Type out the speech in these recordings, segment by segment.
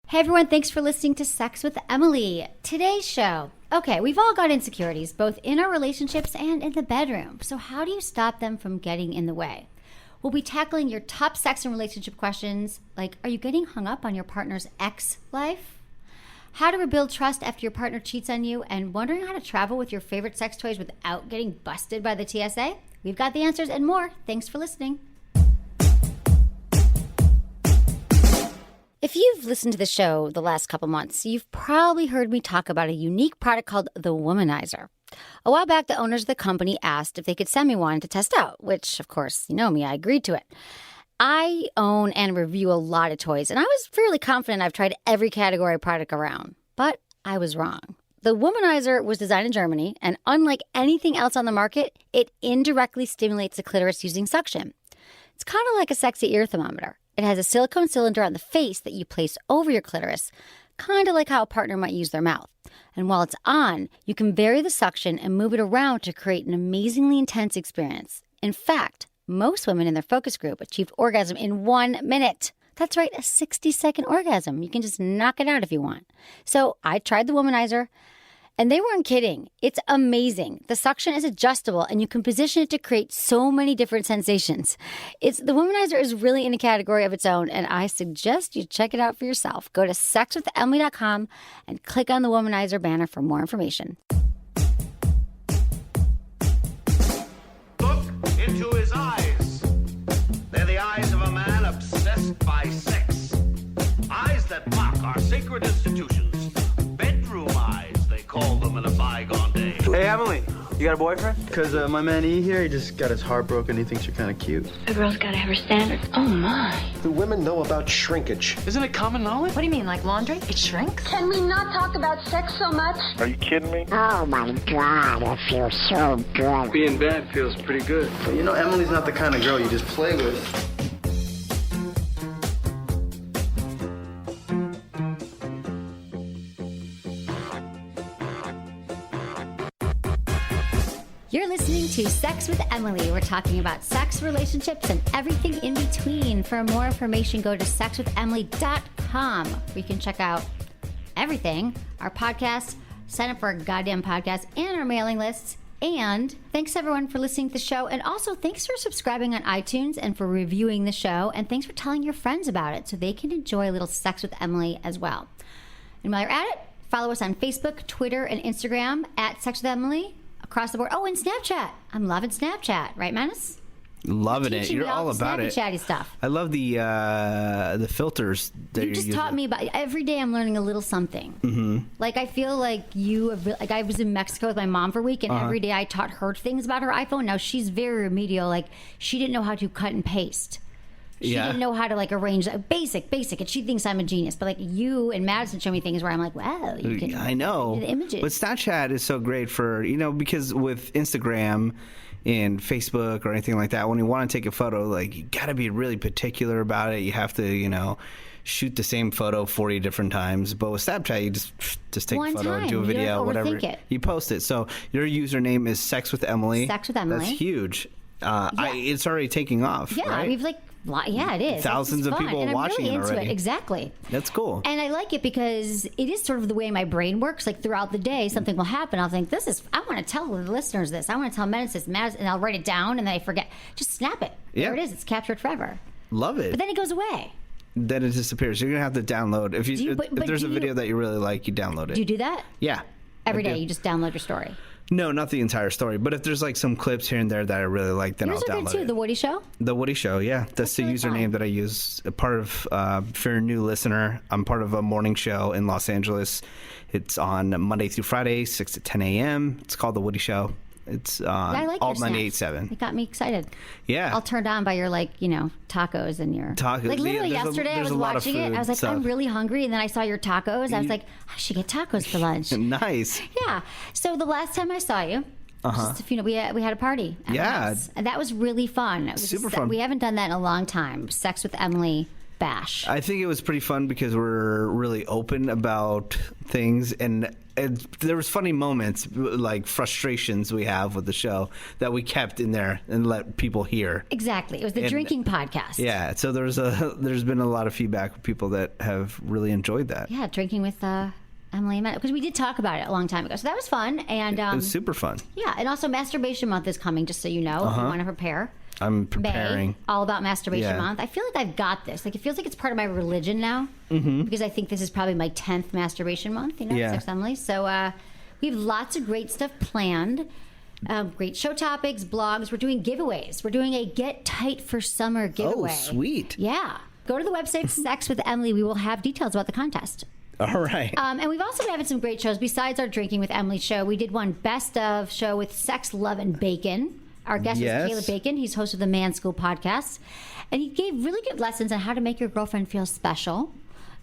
Hey everyone, thanks for listening to Sex with Emily. Today's show. Okay, we've all got insecurities, both in our relationships and in the bedroom. So how do you stop them from getting in the way? We'll be tackling your top sex and relationship questions, like are you getting hung up on your partner's ex life? How to rebuild trust after your partner cheats on you, and wondering how to travel with your favorite sex toys without getting busted by the TSA? We've got the answers and more. Thanks for listening. If you've listened to the show the last couple months, you've probably heard me talk about a unique product called the Womanizer. A while back, the owners of the company asked if they could send me one to test out, which, of course, you know me, I agreed to it. I own and review a lot of toys, and I was fairly confident I've tried every category of product around. But I was wrong. The Womanizer was designed in Germany, and unlike anything else on the market, it indirectly stimulates the clitoris using suction. It's kind of like a sexy ear thermometer. It has a silicone cylinder on the face that you place over your clitoris, kind of like how a partner might use their mouth. And while it's on, you can vary the suction and move it around to create an amazingly intense experience. In fact, most women in their focus group achieved orgasm in 1 minute. That's right, a 60-second orgasm. You can just knock it out if you want. So I tried the Womanizer, and they weren't kidding. It's amazing. The suction is adjustable, and you can position it to create so many different sensations. The Womanizer is really in a category of its own, and I suggest you check it out for yourself. Go to sexwithemily.com and click on the Womanizer banner for more information. Look into his eyes. They're the eyes of a man obsessed by sex. Eyes that mock our sacred institutions. Bedroom eyes, they call them in a bygone day. Hey, Emily, you got a boyfriend? Because my man E here, he just got his heart broken. He thinks you're kind of cute. A girl's got to have her standards. Oh, my. Do women know about shrinkage? Isn't it common knowledge? What do you mean, like laundry? It shrinks? Can we not talk about sex so much? Are you kidding me? Oh my God, it feels so good. Being bad feels pretty good. But you know, Emily's not the kind of girl you just play with. You're listening to Sex with Emily. We're talking about sex, relationships, and everything in between. For more information, go to sexwithemily.com, where you can check out everything, our podcast, sign up for our goddamn podcast, and our mailing lists. And thanks, everyone, for listening to the show. And also, thanks for subscribing on iTunes and for reviewing the show. And thanks for telling your friends about it so they can enjoy a little Sex with Emily as well. And while you're at it, follow us on Facebook, Twitter, and Instagram at Sex with Emily. Across the board. Oh, and Snapchat. I'm loving Snapchat. Right, Manus? Loving it. You're all about it. Chatty stuff. I love the filters that you just taught me about. Every day I'm learning a little something. Mm-hmm. Like I feel like like I was in Mexico with my mom for a week, and every day I taught her things about her iPhone. Now she's very remedial. Like she didn't know how to cut and paste. She didn't know how to like arrange basic, and she thinks I'm a genius. But like you and Madison show me things where I'm like, wow, you can. I know. Do the images. But Snapchat is so great for because with Instagram and Facebook or anything like that, when you want to take a photo, like you got to be really particular about it. You have to shoot the same photo 40 different times. But with Snapchat, you just take one a photo time. and do a video, whatever. It. You post it. So your username is Sex with Emily. Sex with Emily. That's huge. It's already taking off. Yeah, right? we've it is. Thousands of people and watching I'm really it into already. It. Exactly. That's cool. And I like it because it is sort of the way my brain works. Like throughout the day, something will happen. I'll think, I want to tell the listeners this. I want to tell Menace this, and I'll write it down, and then I forget. Just snap it. Yeah. There it is. It's captured forever. Love it. But then it goes away. Then it disappears. You're going to have to download. If there's a video that you really like, you download it. Do you do that? Yeah. Every day you just download your story? No, not the entire story. But if there's like some clips here and there that I really like, then Yours I'll download are good too. it. The Woody Show? The Woody Show, yeah. That's the really username fun. that I use. A part of, if you're a new listener, I'm part of a morning show in Los Angeles. It's on Monday through Friday, 6 to 10 a.m. It's called The Woody Show. It's I like Alt your 98.7. It got me excited. Yeah. All turned on by your tacos and your tacos. Like literally yesterday I was watching it. I was like, I'm really hungry, and then I saw your tacos. I was like, I should get tacos for lunch. Nice. Yeah. So the last time I saw you, just a few, we had a party. At my house, and that was really fun. It was super fun. We haven't done that in a long time. Sex with Emily bash. I think it was pretty fun because we're really open about things, and there was funny moments, like frustrations we have with the show that we kept in there and let people hear. Exactly. It was the drinking podcast. Yeah, so there's been a lot of feedback from people that have really enjoyed that. Yeah, drinking with Emily and Matt, because we did talk about it a long time ago. So that was fun. And it was super fun. Yeah, and also Masturbation Month is coming, just so you know, if you want to prepare. I'm preparing. May, all about Masturbation Month. I feel like I've got this. Like, it feels like it's part of my religion now, because I think this is probably my 10th Masturbation Month, Sex Emily. So we have lots of great stuff planned. Great show topics, blogs. We're doing giveaways. We're doing a Get Tight for Summer giveaway. Oh, sweet. Yeah. Go to the website, Sex with Emily. We will have details about the contest. All right. And we've also been having some great shows. Besides our Drinking with Emily show, we did one Best of show with Sex, Love, and Bacon. Our guest was Caleb Bacon. He's host of the Man School podcast. And he gave really good lessons on how to make your girlfriend feel special,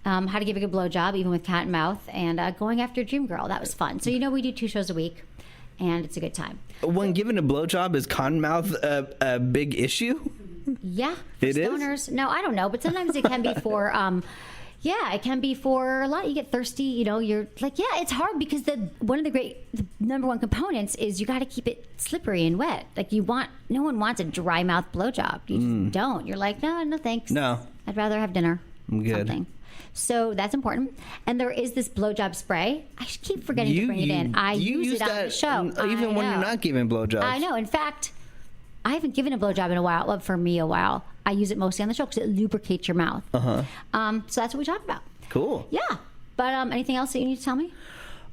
how to give a good blowjob, even with cat and mouth, and going after your dream girl. That was fun. So, we do 2 shows a week, and it's a good time. When giving a blowjob, is cotton mouth a big issue? Yeah. For it stoners. is? No, I don't know. But sometimes it can be for... it can be for a lot. You get thirsty, you're like, it's hard because the number one components is you got to keep it slippery and wet. Like no one wants a dry mouth blowjob. You just don't. You're like, no thanks. No. I'd rather have dinner. I'm good. Something. So that's important. And there is this blowjob spray. I keep forgetting to bring it in. I use it on the show. Even when you're not giving blowjobs. I know. In fact, I haven't given a blowjob in a while. Well, for me, a while. I use it mostly on the show because it lubricates your mouth. So that's what we talk about. Cool. Yeah. But anything else that you need to tell me?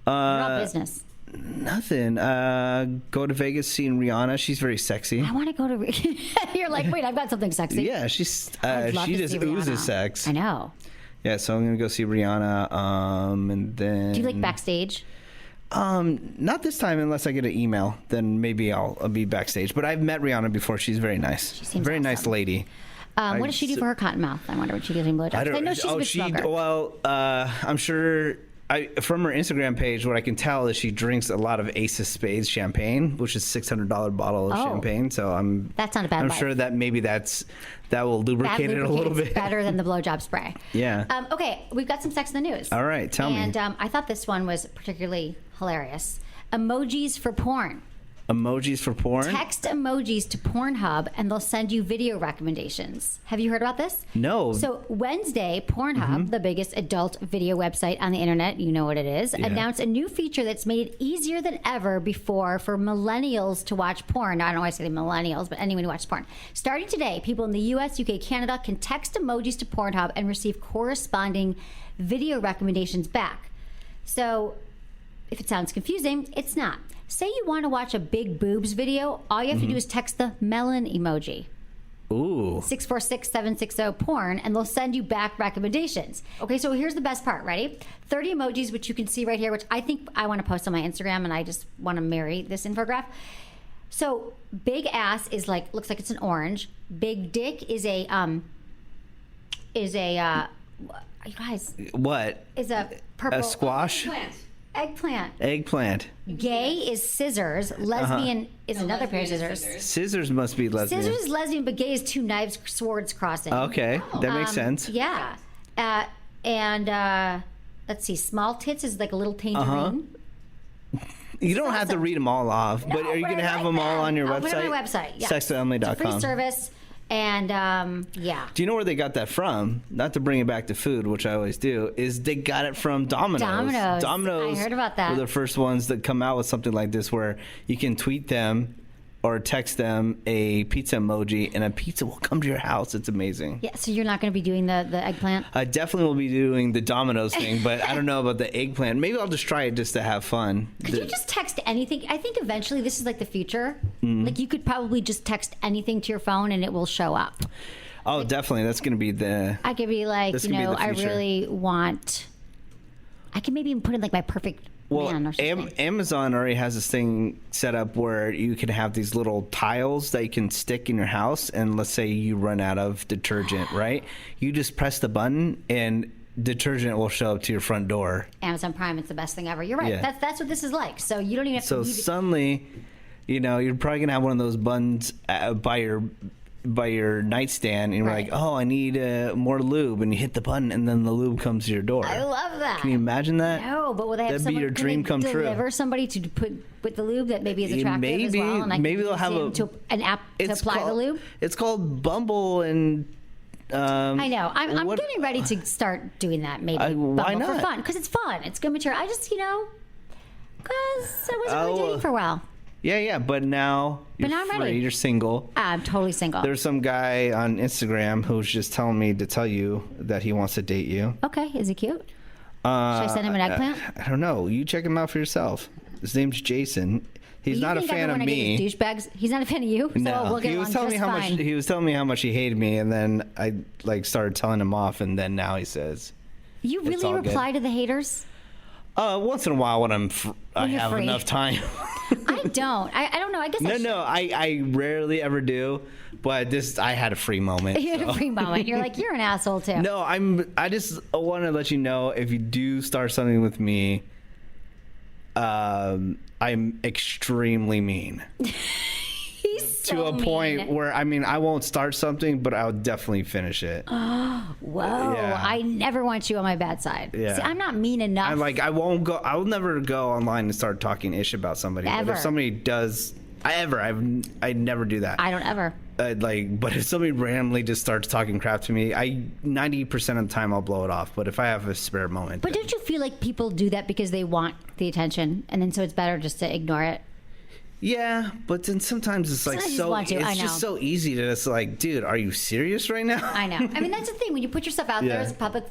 About business. Nothing. Go to Vegas seeing Rihanna. She's very sexy. I want to go to... You're like, wait, I've got something sexy. Yeah, she just oozes Rihanna. sex. I know. Yeah, so I'm going to go see Rihanna. And then... Do you like backstage? Not this time unless I get an email. Then maybe I'll be backstage. But I've met Rihanna before. She's very nice. She seems very awesome. Nice lady. What does she do for her cotton mouth? I wonder what she gives him blowjobs. I know she's a big smoker. Well, I'm sure... from her Instagram page, what I can tell is she drinks a lot of Ace of Spades champagne, which is $600 bottle of champagne. So that's not a bad. I'm sure that maybe that will lubricate it a little bit better than the blowjob spray. Yeah. Okay, we've got some sex in the news. All right, tell me. And I thought this one was particularly hilarious. Emojis for porn. Emojis for porn? Text emojis to Pornhub and they'll send you video recommendations. Have you heard about this? No. So Wednesday, Pornhub, the biggest adult video website on the internet, you know what it is, announced a new feature that's made it easier than ever before for millennials to watch porn. Now, I don't know why I say millennials, but anyone who watches porn. Starting today, people in the US, UK, Canada can text emojis to Pornhub and receive corresponding video recommendations back. So if it sounds confusing, it's not. Say you want to watch a big boobs video, all you have to do is text the melon emoji. Ooh. 646-760-PORN, and they'll send you back recommendations. Okay, so here's the best part. Ready? 30 emojis, which you can see right here, which I think I want to post on my Instagram, and I just want to marry this infograph. So big ass is looks like it's an orange. Big dick is a you guys. What? Is a purple. A squash? Eggplant. Gay is scissors. Lesbian is another pair of scissors. Scissors must be lesbian. Scissors is lesbian, but gay is two knives, swords crossing. Okay, that makes sense. Yeah. And let's see, small tits is like a little tangerine. You don't have to read them all off, but are you going to have them all on your website? I'll put it on my website, yeah. Sexwithemily.com. It's a free service. And yeah. Do you know where they got that from? Not to bring it back to food, which I always do, is they got it from Domino's. Domino's. I heard about that. Were the first ones that come out with something like this where you can tweet them or text them a pizza emoji and a pizza will come to your house. It's amazing. Yeah, so you're not going to be doing the eggplant? I definitely will be doing the Domino's thing, but I don't know about the eggplant. Maybe I'll just try it just to have fun. Could you just text anything? I think eventually this is like the future. Like you could probably just text anything to your phone and it will show up. Oh, definitely. That's going to be the... I could be like, I really want... I could maybe even put in like my perfect... Well, Amazon already has this thing set up where you can have these little tiles that you can stick in your house, and let's say you run out of detergent, right? You just press the button, and detergent will show up to your front door. Amazon Prime, it's the best thing ever. You're right. Yeah. That's what this is like. So you don't even have to... So suddenly, you're probably going to have one of those buttons by your by your nightstand and you're Right. like, oh, I need more lube, and you hit the button and then the lube comes to your door. I love that. Can you imagine that? No, but will they have That'd be someone your dream come true. deliver somebody to put with the lube that maybe is attractive Maybe, as well? And I maybe can they'll use have him an app to apply the lube? It's called Bumble, and I know. I'm what- getting ready to start doing that maybe. why Bumble not? For fun. Because it's fun. It's good material. I just, because I wasn't really dating for a while. Yeah, but now you're now I'm free. ready. You're single. I'm totally single. There's some guy on Instagram who's just telling me to tell you that he wants to date you. Okay. Is he cute? Should I send him an eggplant? I don't know. You check him out for yourself. His name's Jason. He's not a fan of me. Douchebags. He's not a fan of you. So No, we'll get he was along telling me just how fine. much he was telling me how much he hated me, and then I started telling him off, and then now he says, You it's really all good. reply to the haters? once in a while when I you're have free. enough time. I don't. I don't know. I guess I rarely ever do, but I had a free moment. You had a free moment. You're like, you're an asshole too. No, I just want to let you know, if you do start something with me, I'm extremely mean. He's so To a mean. point where, I won't start something, but I'll definitely finish it. Whoa. Yeah. I never want you on my bad side. Yeah. See, I'm not mean enough. I'll never go online and start talking ish about somebody. But Ever. if somebody does, I never do that. I don't ever. But if somebody randomly just starts talking crap to me, 90% of the time I'll blow it off. But if I have a spare moment, But don't you feel like people do that because they want the attention, and then so it's better just to ignore it? yeah. But then sometimes it's like Sometimes you just want to, I it's just know. so easy to just dude, are you serious right now? I know. I mean, that's the thing. When you put yourself out there Yeah. as a public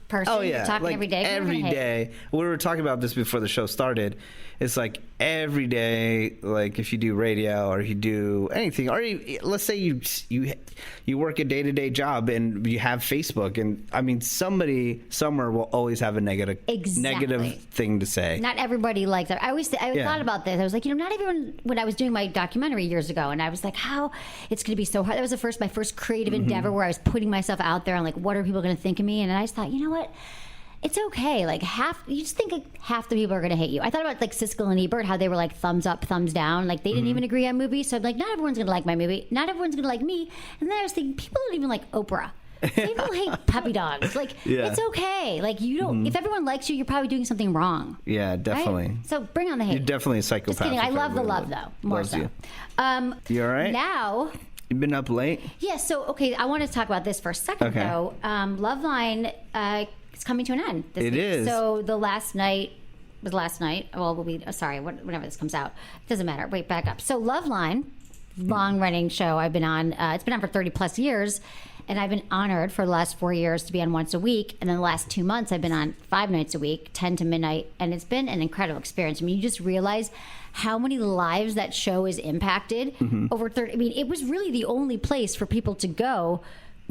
person, Oh yeah, you're talking every day. you're Every gonna hate. day. We were talking about this before the show started. It's like every day, like if you do radio or you do anything, or let's say you work a day-to-day job and you have Facebook, and somebody somewhere will always have a negative thing to say. Not everybody likes that. I Yeah. thought about this. I was like, not everyone. When I was doing my documentary years ago, and I was like, how it's going to be so hard. That was my first creative Mm-hmm. endeavor where I was putting myself out there and like, what are people going to think of me? And I just thought, you know what? It's okay. Like you just think half the people are going to hate you. I thought about like Siskel and Ebert, how they were like thumbs up, thumbs down. Like they didn't even agree on movies. So I'm like, not everyone's going to like my movie. Not everyone's going to like me. And then I was thinking, people don't even like Oprah. People hate puppy dogs. Like Yeah. it's okay. Like you don't. If everyone likes you, you're probably doing something wrong. Yeah, definitely. Right? So bring on the hate. You're definitely a psychopath. Just kidding. I if love the everybody love though. More loves so. you. You all right? Now, You've been up late? yeah. So okay, I want to talk about this for a second Okay. though. Loveline is coming to an end. This It week. is. So the last night was last night. Well, we'll be sorry. Whenever this comes out, it doesn't matter. Wait, back up. So Loveline, long running show I've been on. It's been on for 30 plus years. And I've been honored for the last 4 years to be on once a week. And then the last 2 months, I've been on 5 nights a week, 10 to midnight. And it's been an incredible experience. I mean, you just realize how many lives that show has impacted over 30. I mean, it was really the only place for people to go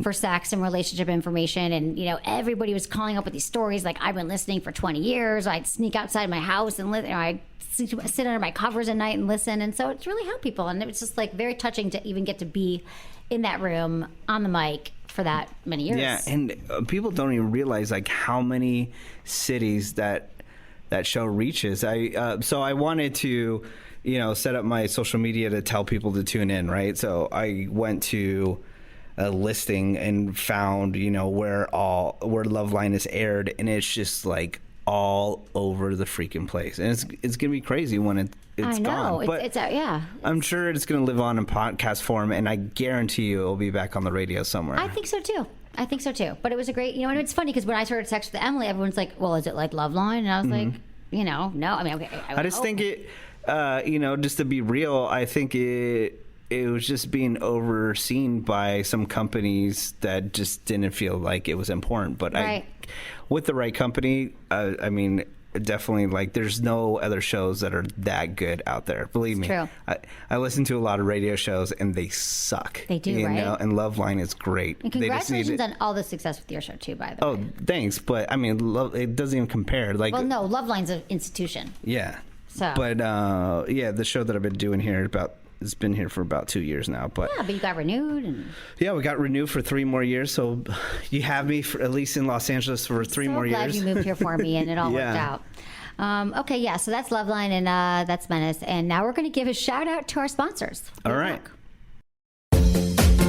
for sex and relationship information. And, everybody was calling up with these stories like, I've been listening for 20 years. I'd sneak outside my house and I'd sit under my covers at night and listen. And so it's really helped people. And it was just like very touching to even get to be in that room on the mic for that many years. Yeah, and people don't even realize like how many cities that show reaches. So I wanted to, set up my social media to tell people to tune in, right? So I went to a listing and found, where Loveline is aired, and it's just like all over the freaking place, and it's gonna be crazy when it's I know. gone. But It's yeah. I'm sure it's gonna live on in podcast form, and I guarantee you it'll be back on the radio somewhere. I think so too. But it was a great, and it's funny because when I started sex with Emily, everyone's like, well, is it like Loveline? And I was like, no. I mean, okay. I just think it, just to be real, I think it was just being overseen by some companies that just didn't feel like it was important. But Right. with the right company, I mean, definitely, like, there's no other shows that are that good out there. Believe me. true. I listen to a lot of radio shows, and they suck. They do, right? And Loveline is great. And They just need congratulations to- on all the success with your show too, by the way. Oh, thanks. But, I mean, it doesn't even compare. Like, Well, no, Loveline's an institution. yeah. So. But, the show that I've been doing here it's been here for about 2 years now. But Yeah, but you got renewed. And yeah, we got renewed for 3 more years. So you have me for at least in Los Angeles for 3 more glad years. you moved here for me and it all Yeah. worked out. Okay, yeah, so that's Loveline and that's Menace. And now we're going to give a shout out to our sponsors. All right. Good luck.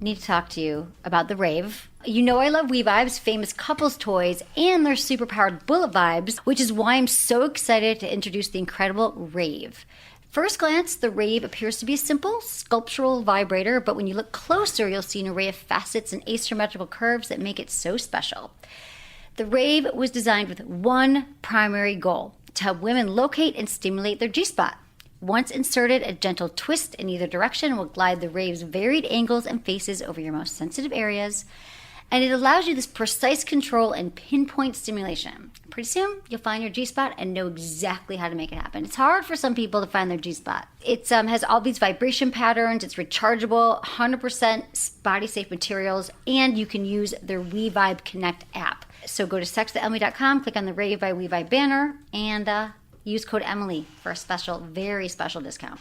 need to talk to you about the rave. You know I love We Vibes, famous couples toys, and their superpowered bullet vibes, which is why I'm so excited to introduce the incredible rave. First glance, the rave appears to be a simple, sculptural vibrator, but when you look closer, you'll see an array of facets and asymmetrical curves that make it so special. The rave was designed with one primary goal: to help women locate and stimulate their G-spot. Once inserted, a gentle twist in either direction will glide the rave's varied angles and faces over your most sensitive areas, and it allows you this precise control and pinpoint stimulation. Pretty soon, you'll find your G-spot and know exactly how to make it happen. It's hard for some people to find their G-spot. It has all these vibration patterns, it's rechargeable, 100% body-safe materials, and you can use their We Vibe Connect app. So go to sexwithemily.com, click on the Rave by We Vibe banner, and use code Emily for a special, very special discount.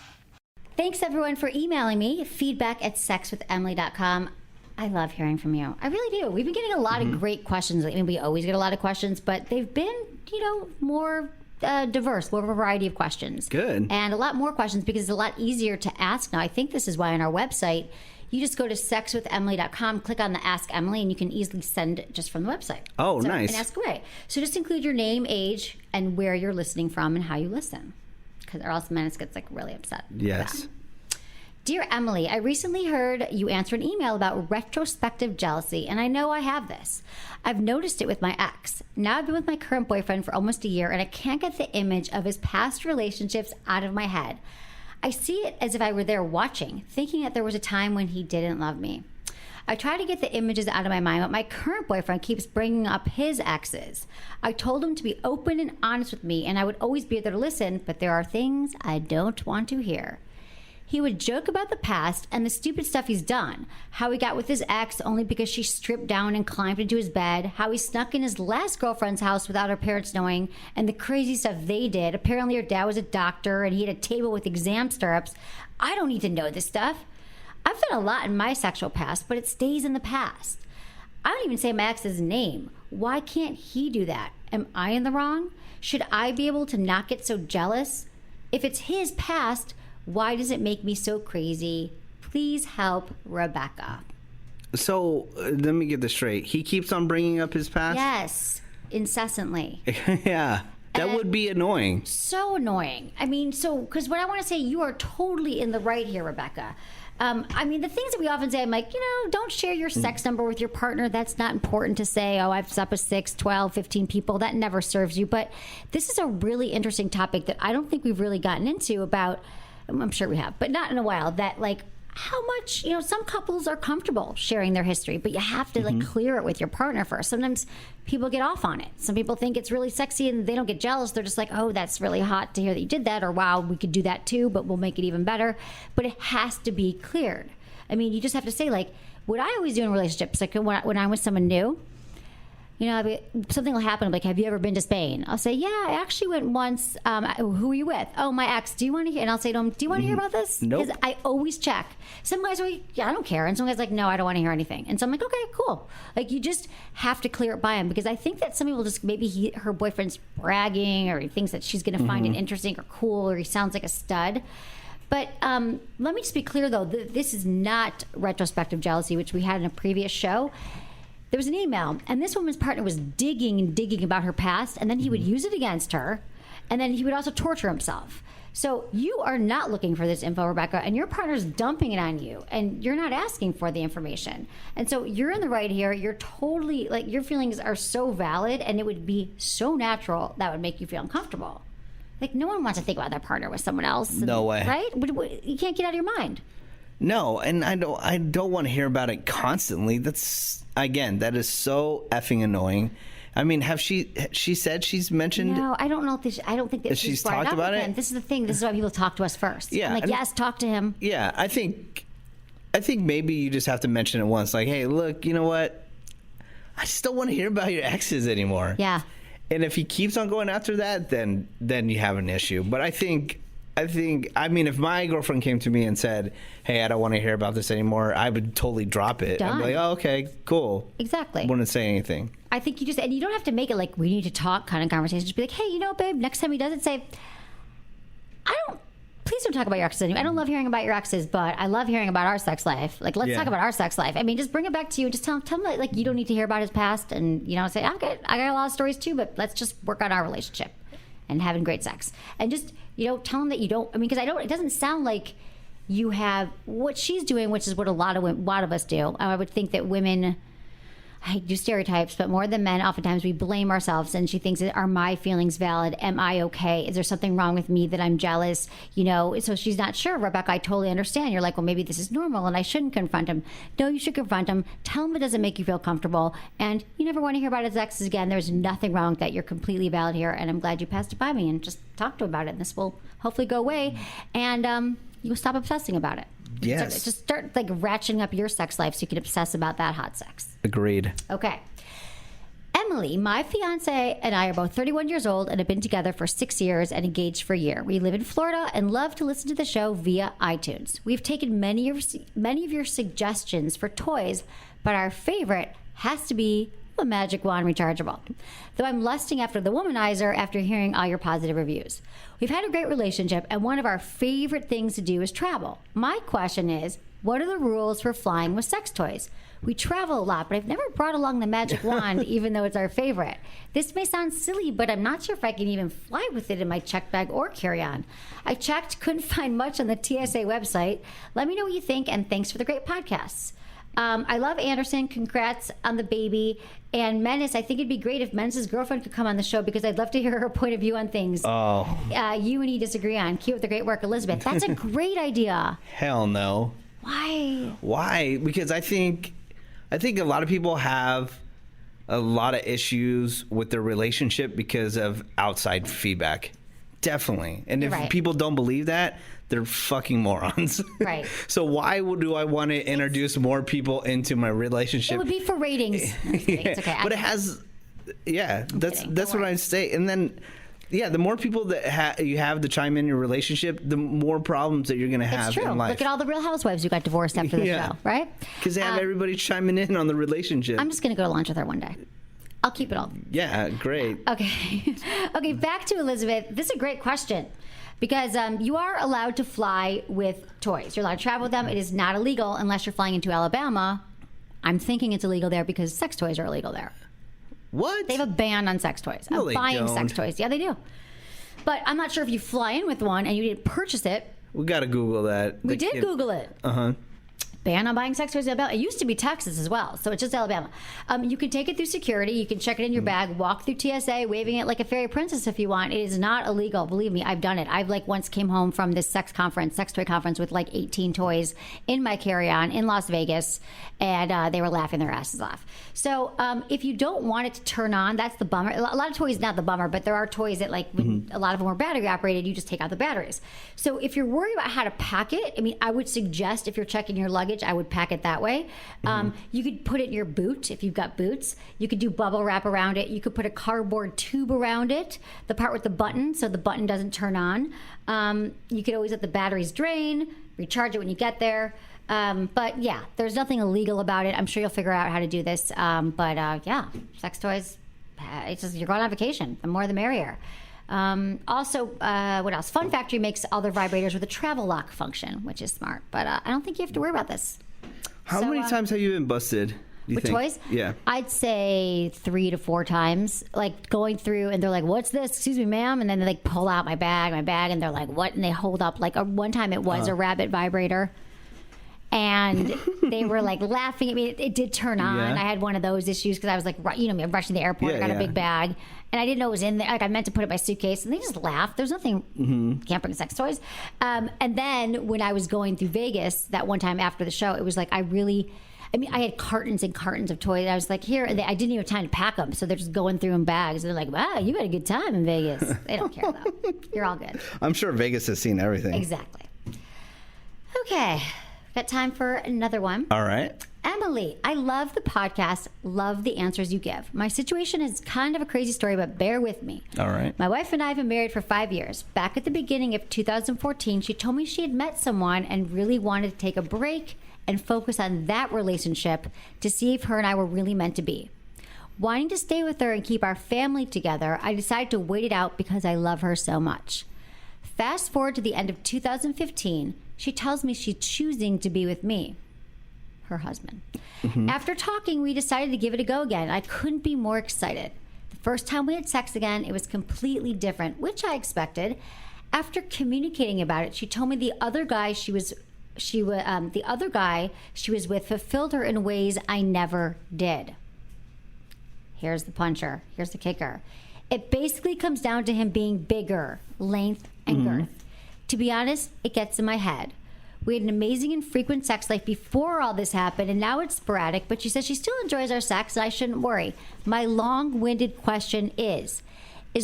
Thanks everyone for emailing me, feedback@sexwithemily.com. I love hearing from you. I really do. We've been getting a lot of great questions. I mean, we always get a lot of questions, but they've been, more diverse, more of a variety of questions. Good. And a lot more questions because it's a lot easier to ask now. I think this is why on our website, you just go to sexwithemily.com, click on the Ask Emily, and you can easily send it just from the website. Oh, nice. And ask away. So just include your name, age, and where you're listening from and how you listen. Or else Menace gets really upset. Yes. Dear Emily, I recently heard you answer an email about retrospective jealousy, and I know I have this. I've noticed it with my ex. Now I've been with my current boyfriend for almost a year, and I can't get the image of his past relationships out of my head. I see it as if I were there watching, thinking that there was a time when he didn't love me. I try to get the images out of my mind, but my current boyfriend keeps bringing up his exes. I told him to be open and honest with me, and I would always be there to listen, but there are things I don't want to hear. He would joke about the past and the stupid stuff he's done. How he got with his ex only because she stripped down and climbed into his bed. How he snuck in his last girlfriend's house without her parents knowing. And the crazy stuff they did. Apparently her dad was a doctor and he had a table with exam stirrups. I don't need to know this stuff. I've done a lot in my sexual past, but it stays in the past. I don't even say my ex's name. Why can't he do that? Am I in the wrong? Should I be able to not get so jealous? If it's his past, why does it make me so crazy? Please help, Rebecca. So let me get this straight. He keeps on bringing up his past? Yes, incessantly. Yeah, that would be annoying. So annoying. I mean, because what I want to say, you are totally in the right here, Rebecca. I mean, the things that we often say, I'm like, don't share your sex number with your partner. That's not important to say, oh, I've slept with 6, 12, 15 people. That never serves you. But this is a really interesting topic that I don't think we've really gotten into about. I'm sure we have, but not in a while, that how much, some couples are comfortable sharing their history, but you have to clear it with your partner first. Sometimes people get off on it. Some people think it's really sexy and they don't get jealous. They're just like, oh, that's really hot to hear that you did that, or wow, we could do that too, but we'll make it even better. But it has to be cleared. I mean, you just have to say, what I always do in relationships, when I'm with someone new, something will happen. I'm like, have you ever been to Spain? I'll say, yeah, I actually went once. Who are you with? Oh, my ex. Do you want to hear? And I'll say to him, do you want to hear about this? Nope. Because I always check. Some guys are like, yeah, I don't care. And some guys are like, no, I don't want to hear anything. And so I'm like, okay, cool. You just have to clear it by him, because I think that some people just, maybe her boyfriend's bragging, or he thinks that she's going to find it interesting or cool, or he sounds like a stud. But let me just be clear, though. This is not retrospective jealousy, which we had in a previous show. There was an email, and this woman's partner was digging and digging about her past, and then he would use it against her, and then he would also torture himself. So you are not looking for this info, Rebecca, and your partner's dumping it on you, and you're not asking for the information. And so you're in the right here. You're totally, your feelings are so valid, and it would be so natural that would make you feel uncomfortable. No one wants to think about their partner with someone else. No way. Right? You can't get out of your mind. No, and I don't want to hear about it constantly. That is so effing annoying. I mean, she said she's mentioned? No, I don't know if I don't think that she's brought talked it up about with it. him. This is the thing. This is why people talk to us first. Yeah, I'm like, yes, talk to him. Yeah, I think maybe you just have to mention it once. Like, hey, look, you know what? I just don't want to hear about your exes anymore. Yeah. And if he keeps on going after that, then you have an issue. But I mean, if my girlfriend came to me and said, hey, I don't want to hear about this anymore, I would totally drop it. Done. I'd be like, oh, okay, cool. Exactly. Wouldn't say anything. I think and you don't have to make it we need to talk kind of conversation. Just be like, hey, babe, next time he does it, say, please please don't talk about your exes anymore. I don't love hearing about your exes, but I love hearing about our sex life. Like, let's talk about our sex life. I mean, just bring it back to you. Just tell him like you don't need to hear about his past, and say, I got a lot of stories too, but let's just work on our relationship and having great sex. And just tell him that you don't. I mean, because it doesn't sound like you have what she's doing, which is what a lot of us do. I would think that women. I do stereotypes, but more than men, oftentimes we blame ourselves, and she thinks, are my feelings valid? Am I okay? Is there something wrong with me that I'm jealous? So she's not sure. Rebecca, I totally understand. You're like, well, maybe this is normal and I shouldn't confront him. No, you should confront him. Tell him it doesn't make you feel comfortable, and you never want to hear about his exes again. There's nothing wrong with that. You're completely valid here, and I'm glad you passed it by me and just talked to him about it, and this will hopefully go away, and you'll stop obsessing about it. Yes. Just start ratcheting up your sex life so you can obsess about that hot sex. Agreed. Okay. Emily, my fiance and I are both 31 years old and have been together for 6 years and engaged for a year. We live in Florida and love to listen to the show via iTunes. We've taken many of your suggestions for toys, but our favorite has to be a magic wand rechargeable. Though I'm lusting after the womanizer after hearing all your positive reviews. We've had a great relationship, and one of our favorite things to do is travel. My question is, what are the rules for flying with sex toys? We travel a lot, but I've never brought along the magic wand, even though it's our favorite. This may sound silly, but I'm not sure if I can even fly with it in my check bag or carry-on. I checked, couldn't find much on the TSA website. Let me know what you think, and thanks for the great podcasts. I love Anderson. Congrats on the baby. And Menace, I think it'd be great if Menace's girlfriend could come on the show because I'd love to hear her point of view on things you and he disagree on. Keep up the great work, Elizabeth. That's a great idea. Hell no. Why? Because I think a lot of people have a lot of issues with their relationship because of outside feedback. Definitely. And if people don't believe that, they're fucking morons. Right. So why do I want to introduce more people into my relationship? It would be for ratings. No, it's okay. But it has, that's what I say. And then, the more people that you have to chime in your relationship, the more problems that you're going to have in life. Look at all the Real Housewives who got divorced after the show, right? Because they have everybody chiming in on the relationship. I'm just going to go to lunch with her one day. I'll keep it all. Yeah, great. Okay. Okay, back to Elizabeth. This is a great question. Because you are allowed to fly with toys. You're allowed to travel with them. It is not illegal unless you're flying into Alabama. I'm thinking it's illegal there because sex toys are illegal there. What? They have a ban on sex toys. No, they buying don't. sex toys. Yeah, they do. But I'm not sure if you fly in with one and you didn't purchase it. We got to Google that. We did Google it. Uh-huh. Ban on buying sex toys in Alabama. It used to be Texas as well, so it's just Alabama. You can take it through security. You can check it in your bag, walk through TSA, waving it like a fairy princess if you want. It is not illegal. Believe me, I've done it. I've once came home from this sex toy conference with 18 toys in my carry-on in Las Vegas, and they were laughing their asses off. So if you don't want it to turn on, that's the bummer. A lot of toys, not the bummer, but there are toys that when a lot of them are battery operated, you just take out the batteries. So if you're worried about how to pack it, I mean, I would suggest if you're checking your luggage, I would pack it that way. You could put it in your boot if you've got boots. You could do bubble wrap around it. You could put a cardboard tube around it, the part with the button, so the button doesn't turn on. You could always let the batteries drain, recharge it when you get there. But yeah, there's nothing illegal about it. I'm sure you'll figure out how to do this. But sex toys, it's just you're going on vacation. The more the merrier. Also, what else? Fun Factory makes all their vibrators with a travel lock function, which is smart. But I don't think you have to worry about this. How many times have you been busted? With toys? Yeah. I'd say 3 to 4 times. Going through, and they're like, "What's this? Excuse me, ma'am." And then they pull out my bag, and they're like, "What?" And they hold up one time it was a rabbit vibrator. And they were laughing at me. It did turn on. Yeah. I had one of those issues because I was I'm rushing to the airport. I got a big bag, and I didn't know it was in there. I meant to put it in my suitcase, and they just laughed. There's nothing. Can't bring sex toys. And then when I was going through Vegas that one time after the show, it was I had cartons and cartons of toys. I was here, and I didn't even have time to pack them, so they're just going through in bags. And they're like, "Wow, you had a good time in Vegas." They don't care though. You're all good. I'm sure Vegas has seen everything. Exactly. Okay. Got time for another one. All right. Emily, I love the podcast, love the answers you give. My situation is kind of a crazy story, but bear with me. All right. My wife and I have been married for 5 years. Back at the beginning of 2014, she told me she had met someone and really wanted to take a break and focus on that relationship to see if her and I were really meant to be. Wanting to stay with her and keep our family together, I decided to wait it out because I love her so much. Fast forward to the end of 2015, she tells me she's choosing to be with me, her husband. After talking, we decided to give it a go again. I couldn't be more excited. The first time we had sex again, it was completely different, which I expected. After communicating about it, she told me the other guy she was with fulfilled her in ways I never did. Here's the puncher. Here's the kicker. It basically comes down to him being bigger, length, and girth. To be honest, it gets in my head. We had an amazing and frequent sex life before all this happened, and now it's sporadic, but she says she still enjoys our sex, and I shouldn't worry. My long-winded question is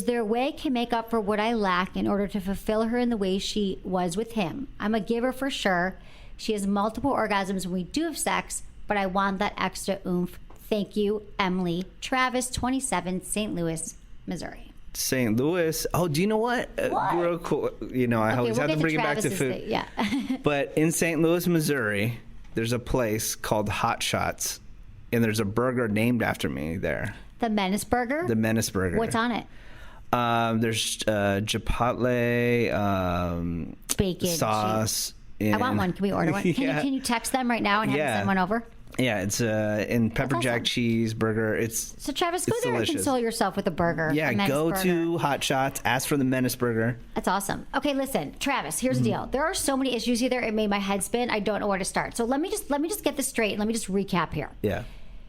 there a way I can make up for what I lack in order to fulfill her in the way she was with him? I'm a giver for sure. She has multiple orgasms when we do have sex, but I want that extra oomph. Thank you, Emily. Travis, 27, St. Louis, Missouri. St. Louis. Oh, do you know what? Real cool. You know, I always have to bring it back to food. Yeah. But in St. Louis, Missouri, there's a place called Hot Shots, and there's a burger named after me there. The Menace Burger? The Menace Burger. What's on it? There's chipotle, bacon, sauce. I want one. Can we order one? Can you text them right now and have them send one over? Yeah, it's in pepper awesome. jack cheese burger. So Travis, go there delicious. and console yourself with a burger. Yeah, go to Hot Shots, ask for the Menace Burger. That's awesome. Okay, listen, Travis, here's the deal. There are so many issues here. It made my head spin. I don't know where to start. So let me just get this straight and let me just recap here. Yeah.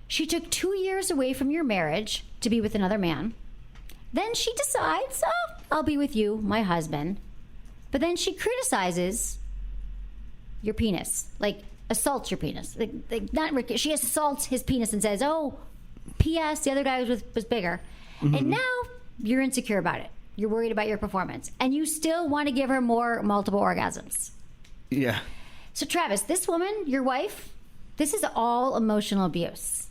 She took 2 years away from your marriage to be with another man. Then she decides, I'll be with you, my husband. But then she criticizes your penis, like assaults your penis. She assaults his penis and says, P.S. the other guy was bigger. And now you're insecure about it. You're worried about your performance. And you still want to give her more multiple orgasms. Yeah. So Travis, this woman, your wife, this is all emotional abuse.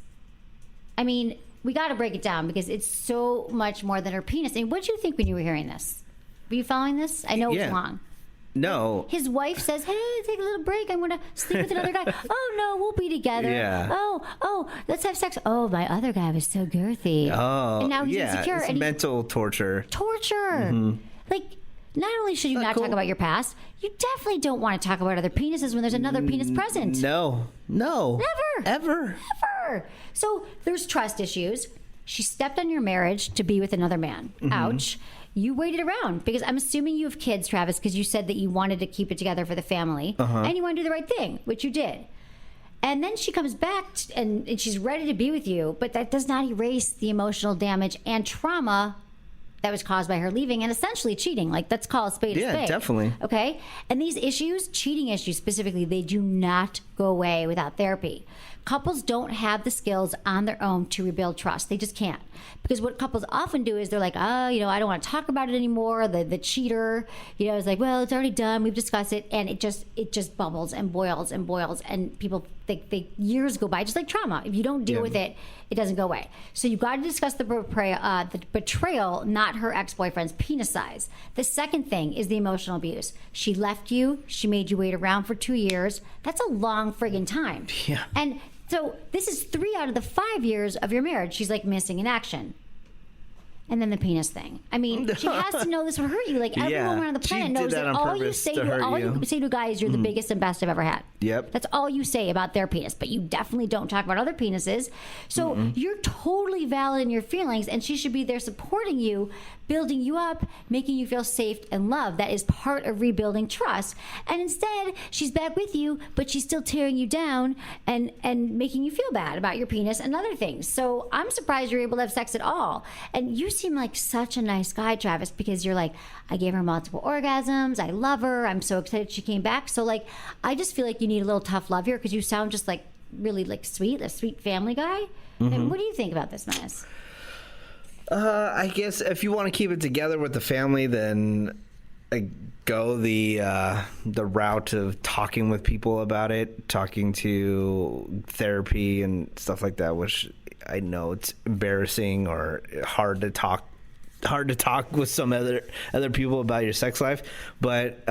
I mean, we got to break it down because it's so much more than her penis. I mean, what did you think when you were hearing this? Were you following this? I know it's long. No. His wife says, hey, take a little break. I'm going to sleep with another guy. Oh, no, we'll be together. Yeah. Oh, let's have sex. Oh, my other guy was so girthy. Oh, and now he's insecure. It's mental torture. Like, not only should you not talk about your past, you definitely don't want to talk about other penises when there's another penis present. No. Never. Ever. So there's trust issues. She stepped on your marriage to be with another man. Ouch. You waited around because I'm assuming you have kids, Travis, because you said that you wanted to keep it together for the family. And you want to do the right thing, which you did. And then she comes back and she's ready to be with you, but that does not erase the emotional damage and trauma that was caused by her leaving and essentially cheating. Like, let's call a spade a spade. Yeah, definitely. Okay? And these issues, cheating issues specifically, they do not go away without therapy. Couples don't have the skills on their own to rebuild trust. They just can't. Because what couples often do is they're like, I don't want to talk about it anymore. The cheater, is like, well, it's already done. We've discussed it. And it just bubbles and boils and boils. And people think years go by, just like trauma. If you don't deal with it, it doesn't go away. So you've got to discuss the betrayal, not her ex-boyfriend's penis size. The second thing is the emotional abuse. She left you. She made you wait around for 2 years. That's a long friggin' time. Yeah. And so this is 3 out of the 5 years of your marriage. She's like missing in action. And then the penis thing. I mean, she has to know this would hurt you. Like everyone around the planet knows that all you say to a guy is you're the biggest and best I've ever had. Yep. That's all you say about their penis. But you definitely don't talk about other penises. So you're totally valid in your feelings, and she should be there supporting you, building you up, making you feel safe and loved. That is part of rebuilding trust. And instead, she's back with you, but she's still tearing you down and making you feel bad about your penis and other things. So I'm surprised you're able to have sex at all. And you seem like such a nice guy, Travis, because you're like, I gave her multiple orgasms. I love her. I'm so excited she came back. So like, I just feel like you need a little tough love here because you sound just like really like sweet, a sweet family guy. And what do you think about this, Menace? I guess if you want to keep it together with the family, then go the route of talking with people about it, talking to therapy and stuff like that, which I know it's embarrassing or hard to talk with some other people about your sex life. But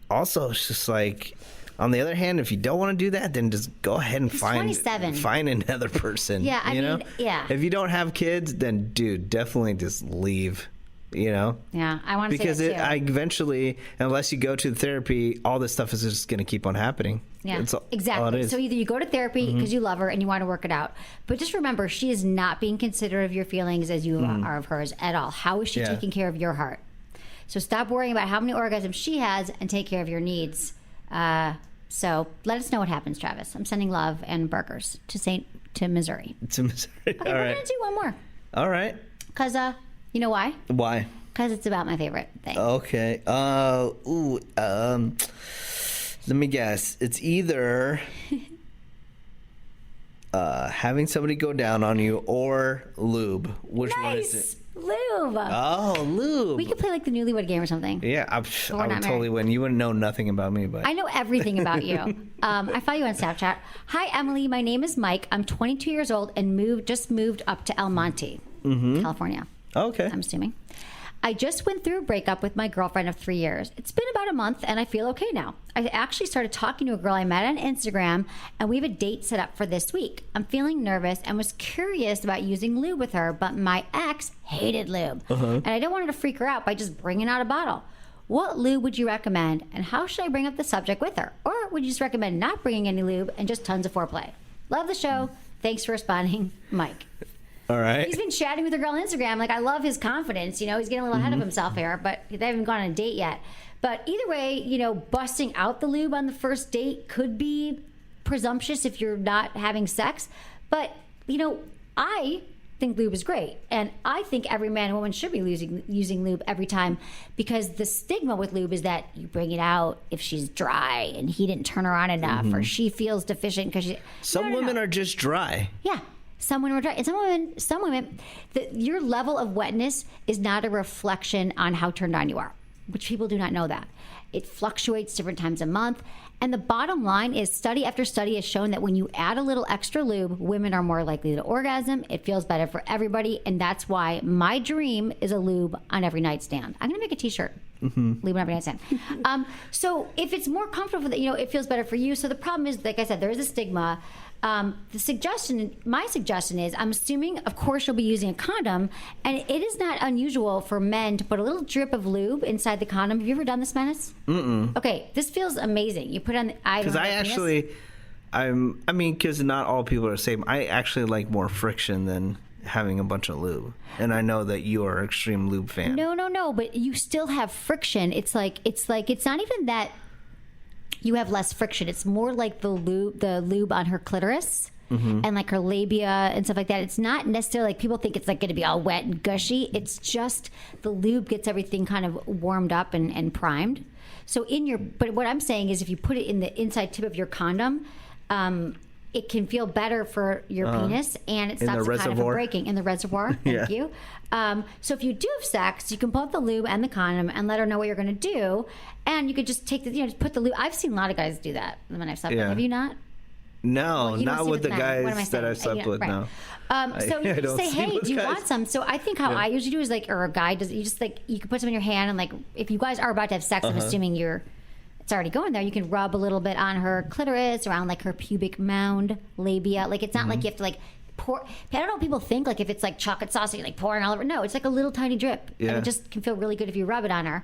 also it's just like, on the other hand, if you don't want to do that, then just go ahead and find another person. Yeah, I mean, yeah. If you don't have kids, then dude, definitely just leave. You know? Yeah, I want to say because that too. I eventually, unless you go to therapy, all this stuff is just going to keep on happening. Yeah, That's exactly. all it is. So either you go to therapy because you love her and you want to work it out, but just remember, she is not being considerate of your feelings as you are of hers at all. How is she taking care of your heart? So stop worrying about how many orgasms she has and take care of your needs. So let us know what happens, Travis. I'm sending love and burgers to Missouri. To Missouri. Okay, All we're right. gonna do one more All right. because you know why? Why? Because it's about my favorite thing. Okay. Let me guess. It's either having somebody go down on you or lube. Which one is Nice it? lube. Oh, lube. We could play like the Newlywed Game or something. Yeah, I we're would not totally married. win. You wouldn't know nothing about me, but I know everything about you. I follow you on Snapchat. Hi, Emily. My name is Mike. I'm 22 years old and just moved up to El Monte, California. okay. I'm assuming. I just went through a breakup with my girlfriend of 3 years. It's been about a month and I feel okay now. I actually started talking to a girl I met on Instagram and we have a date set up for this week. I'm feeling nervous and was curious about using lube with her, but my ex hated lube. And I didn't want her to freak her out by just bringing out a bottle. What lube would you recommend and how should I bring up the subject with her? Or would you just recommend not bringing any lube and just tons of foreplay? Love the show. Thanks for responding, Mike. All right. He's been chatting with a girl on Instagram. Like, I love his confidence. You know, he's getting a little ahead of himself here, but they haven't gone on a date yet. But either way, you know, busting out the lube on the first date could be presumptuous if you're not having sex. But, you know, I think lube is great. And I think every man and woman should be using lube every time because the stigma with lube is that you bring it out if she's dry and he didn't turn her on enough or she feels deficient because she... Some women are just dry. Yeah. Some women are dry. And some women, your level of wetness is not a reflection on how turned on you are, which people do not know that. It fluctuates different times a month. And the bottom line is study after study has shown that when you add a little extra lube, women are more likely to orgasm. It feels better for everybody. And that's why my dream is a lube on every nightstand. I'm going to make a t-shirt. Lube on every nightstand. So if it's more comfortable, that it feels better for you. So the problem is, like I said, there is a stigma. My suggestion is, I'm assuming, of course, you'll be using a condom, and it is not unusual for men to put a little drip of lube inside the condom. Have you ever done this, Menace? Mm-mm. Okay, this feels amazing. You put it on the eye. Because not all people are the same. I actually like more friction than having a bunch of lube, and I know that you are an extreme lube fan. No, but you still have friction. It's not even that. You have less friction. It's more like the lube on her clitoris and like her labia and stuff like that. It's not necessarily like people think it's like going to be all wet and gushy. It's just the lube gets everything kind of warmed up and primed. So but what I'm saying is if you put it in the inside tip of your condom, it can feel better for your penis and it stops it kind of from breaking in the reservoir. Thank you. So if you do have sex, you can pull out the lube and the condom and let her know what you're going to do. And you could just take just put the lube. I've seen a lot of guys do that when I've slept with. Have you not? No, You don't not see with the guys that I've saying? slept with, right. no. So you I just don't say, see hey, those do you guys. want some? So I think how I usually do is or a guy does, you just you can put some in your hand and if you guys are about to have sex, I'm assuming it's already going there. You can rub a little bit on her clitoris, around her pubic mound, labia. It's not like you have to pour. I don't know what people think. If it's chocolate sauce, you're pouring all over. No, it's a little tiny drip. Yeah. And it just can feel really good if you rub it on her.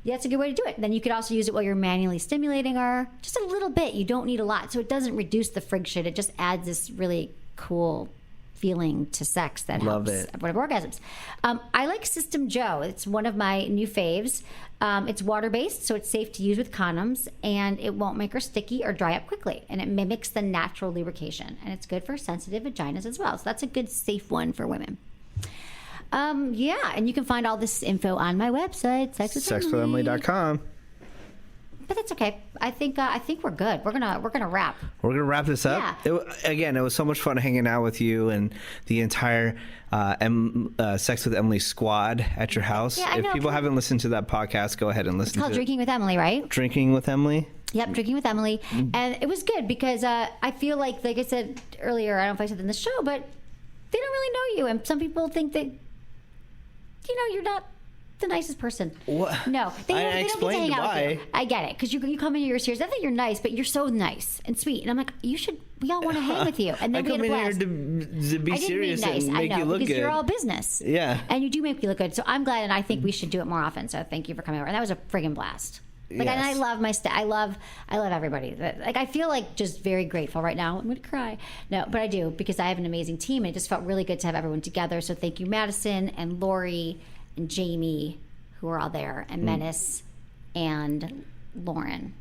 That's a good way to do it. Then you could also use it while you're manually stimulating her. Just a little bit. You don't need a lot. So it doesn't reduce the friction. It just adds this really cool feeling to sex that Love helps it. whatever orgasms. I like System Joe. It's one of my new faves. It's water-based, so it's safe to use with condoms, and it won't make her sticky or dry up quickly. And it mimics the natural lubrication. And it's good for sensitive vaginas as well. So that's a good, safe one for women. And you can find all this info on my website, sexwithemily.com. But that's okay. I think we're good. We're gonna wrap. We're gonna wrap this up. Yeah. It was so much fun hanging out with you and the entire Sex with Emily squad at your house. Yeah, I if know. people haven't listened to that podcast, go ahead and listen It's called to Drinking with Emily, right? Drinking with Emily. Yep, Drinking with Emily. And it was good because I feel like I said earlier, I don't know if I said it in the show, but they don't really know you. And some people think that, you're not the nicest person. What? No, they I don't get to explained hang out with you. why. I get it because you come in here, you're serious. I think you're nice, but you're so nice and sweet. And I'm like, you should. We all want to hang with you. And then I come we in had a here blast. to be I didn't serious mean nice. and make I know, you look because good. you're all business. Yeah. And you do make me look good. So I'm glad, and I think we should do it more often. So thank you for coming over. And that was a friggin' blast. Like, Yes. and I love my I love everybody. Like, I feel like just very grateful right now. I'm gonna cry. No, but I do, because I have an amazing team, and it just felt really good to have everyone together. So thank you, Madison and Lori and Jamie, who are all there, and Menace and Lauren.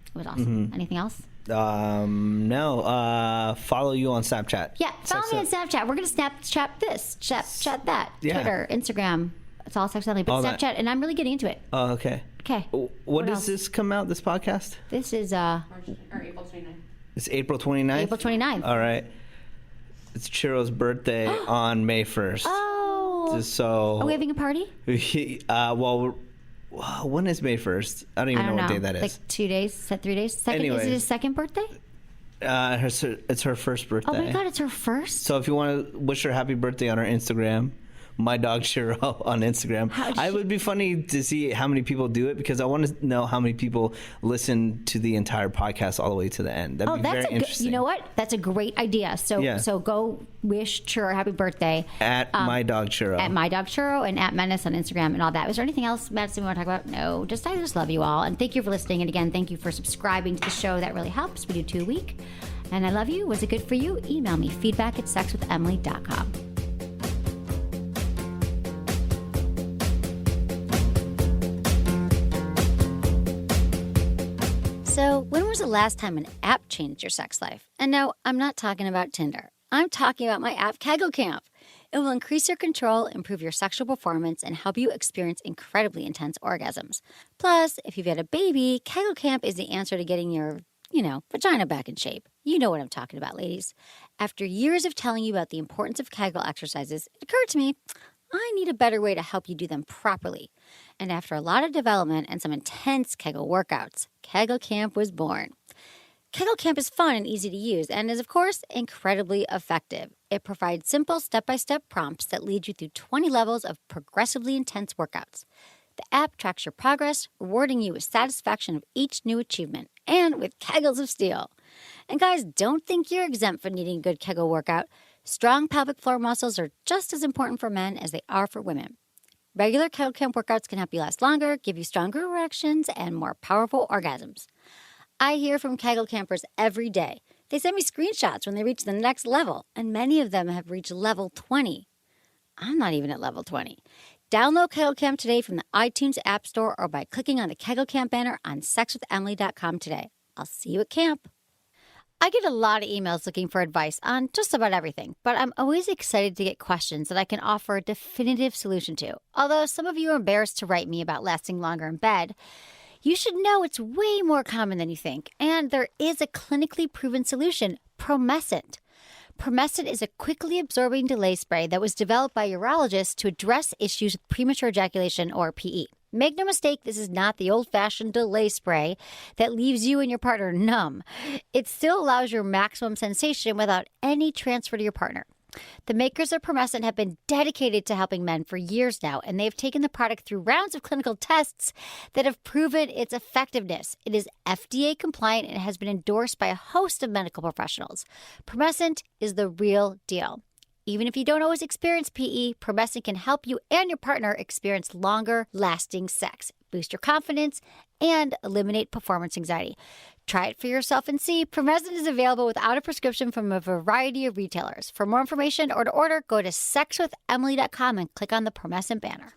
It was awesome. Anything else? No. Follow you on Snapchat. Yeah, follow me on Snapchat. We're gonna Snapchat this, Snapchat that, Yeah. Twitter, Instagram. It's all sexuality, but All that. Snapchat, and I'm really getting into it. Oh, okay. Okay. What does else? this come out, this podcast? This is April 29th. It's April 29th? April 29th. All right. It's Chiro's birthday on May 1st. Oh. So. Are we having a party? When is May 1st? I don't even know what day that is. Like 2 days, 3 days. Second, Anyways. is it his second birthday? It's her first birthday. Oh my God, it's her first. So if you want to wish her happy birthday on her Instagram, my dog Chiro on Instagram. It would be funny to see how many people do it, because I want to know how many people listen to the entire podcast all the way to the end. That'd be that's very interesting. You know what? That's a great idea. So Yeah. so go wish Churro happy birthday At my dog Chiro. at my dog Churro and at Menace on Instagram and all that. Was there anything else, Madison, we want to talk about? No, I just love you all, and thank you for listening. And again, thank you for subscribing to the show. That really helps. We do 2 a week, and I love you. Was it good for you? Email me feedback@sexwithemily.com. So, when was the last time an app changed your sex life? And no, I'm not talking about Tinder. I'm talking about my app, Kegel Camp. It will increase your control, improve your sexual performance, and help you experience incredibly intense orgasms. Plus, if you've had a baby, Kegel Camp is the answer to getting your, vagina back in shape. You know what I'm talking about, ladies. After years of telling you about the importance of Kegel exercises, it occurred to me, I need a better way to help you do them properly. And after a lot of development and some intense Kegel workouts, Kegel Camp was born. Kegel Camp is fun and easy to use and is, of course, incredibly effective. It provides simple step-by-step prompts that lead you through 20 levels of progressively intense workouts. The app tracks your progress, rewarding you with satisfaction of each new achievement, and with Kegels of steel. And guys, don't think you're exempt from needing a good Kegel workout. Strong pelvic floor muscles are just as important for men as they are for women. Regular Kegel Camp workouts can help you last longer, give you stronger erections, and more powerful orgasms. I hear from Kegel campers every day. They send me screenshots when they reach the next level, and many of them have reached level 20. I'm not even at level 20. Download Kegel Camp today from the iTunes App Store or by clicking on the Kegel Camp banner on sexwithemily.com today. I'll see you at camp. I get a lot of emails looking for advice on just about everything, but I'm always excited to get questions that I can offer a definitive solution to. Although some of you are embarrassed to write me about lasting longer in bed, you should know it's way more common than you think, and there is a clinically proven solution, Promescent. Promescent is a quickly absorbing delay spray that was developed by urologists to address issues with premature ejaculation, or PE. Make no mistake, this is not the old-fashioned delay spray that leaves you and your partner numb. It still allows your maximum sensation without any transfer to your partner. The makers of Promescent have been dedicated to helping men for years now, and they've taken the product through rounds of clinical tests that have proven its effectiveness. It is FDA compliant and has been endorsed by a host of medical professionals. Promescent is the real deal. Even if you don't always experience PE, Promescent can help you and your partner experience longer lasting sex, boost your confidence, and eliminate performance anxiety. Try it for yourself and see. Promescent is available without a prescription from a variety of retailers. For more information or to order, go to sexwithemily.com and click on the Promescent banner.